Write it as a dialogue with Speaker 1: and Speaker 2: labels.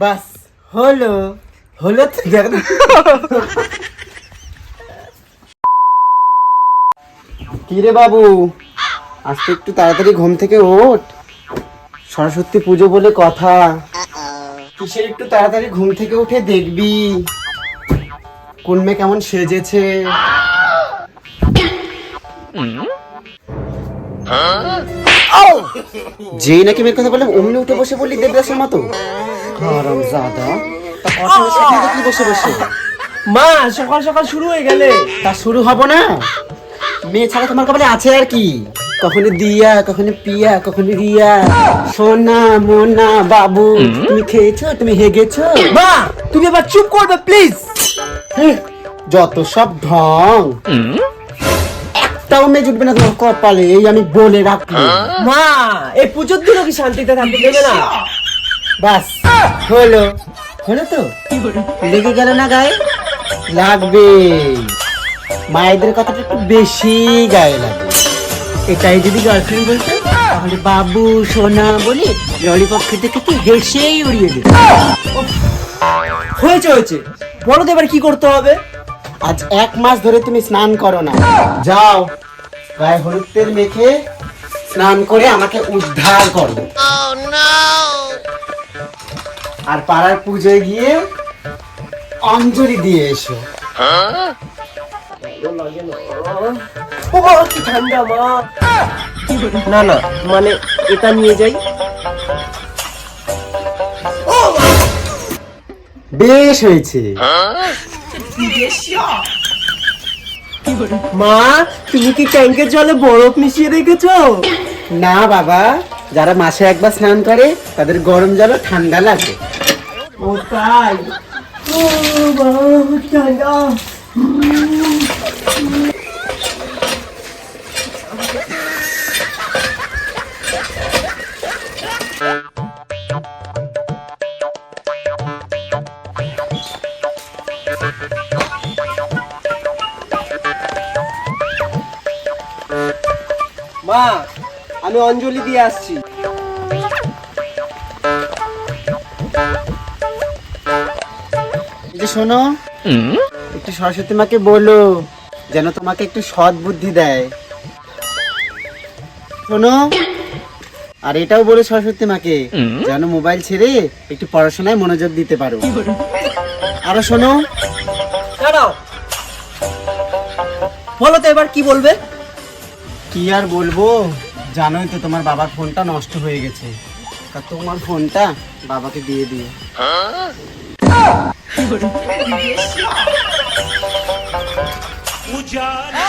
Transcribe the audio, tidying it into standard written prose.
Speaker 1: বাস হলো হলো তো দেখো। কি রে বাবু, আজকে একটু তাড়াতাড়ি ঘুম থেকে ওঠ, সরস্বতী পুজো বলে কথা। কিসের একটু তাড়াতাড়ি ঘুম থেকে উঠে দেখবি কোন মেয়ে কেমন সেজেছে। যেই নাকি মেয়ের কথা বললাম অমনি উঠে বসে বললি দেবদাসের মতো। হারামজাদা, তা কথা হচ্ছে কি দেখলি বসে বসে?
Speaker 2: মা সকাল সকাল শুরু হয়ে গেলে।
Speaker 1: তা শুরু হবো না? মেয়ে ছাড়া তোমার কপালে আছে আর কি? কখনো দিয়া, কখনো পিয়া, কখনো রিয়া। সোনা মোনা বাবু, তুমি খেয়েছো, তুমি হেগেছো?
Speaker 2: মা তুমি এবার চুপ করবে প্লিজ।
Speaker 1: যত সব ঢং, একটাও মেয়ে জুটবে না তোমার কপালে, এই আমি বলে রাখলাম।
Speaker 2: মা এই পুজোর দিনও কি শান্তিতে থাকতে দেবে না?
Speaker 1: বাস হলো হলো তো, লেগে গেল না গায়ে? লাগবে, মায়েদের কথাটা একটু বেশি গায়ে লাগে। এটাই যদি গার্লফ্রেন্ড বলতো তাহলে বাবু সোনা বলে ললিপপ খেতে খেতে হেসেই উড়িয়ে দিত।
Speaker 2: হয়েছে হয়েছে, বলো তো এবার কি করতে হবে?
Speaker 1: আজ 1 মাস ধরে তুমি স্নান করো না, যাও গায়ে হলুদ তেল মেখে স্নান করে আমাকে উদ্ধার করো। আর পাড়ার পুজোয় গিয়ে অঞ্জলি দিয়ে এসো।
Speaker 2: ও কি ঠান্ডা মা। না না মানে এটা নিয়ে যাই।
Speaker 1: বেশ হয়েছে।
Speaker 2: মা তুমি কি ট্যাঙ্কের জলে বরফ মিশিয়ে রেখেছো?
Speaker 1: না বাবা, যারা মাসে একবার স্নান করে তাদের গরম জলও ঠান্ডা লাগে।
Speaker 2: ও তাই? ও বাবা ঠান্ডা। মা আমি অঞ্জলি দিয়ে আসছি।
Speaker 1: এই যে শোনো, একটু সরস্বতী মাকে বলো যেন তোমাকে একটু সৎ বুদ্ধি দেয়। শোনো, আর এটাও বলো সরস্বতী মাকে যেন মোবাইল ছেড়ে একটু পড়াশোনায় মনোযোগ দিতে পারো। আরো শোনো,
Speaker 2: দাঁড়াও, বলো তো এবার কি বলবে?
Speaker 1: কি আর বলবো, জানোই তো তোমার বাবার ফোনটা নষ্ট হয়ে গেছে, তা তোমার ফোনটা বাবাকে দিয়ে দিও।
Speaker 3: उजाला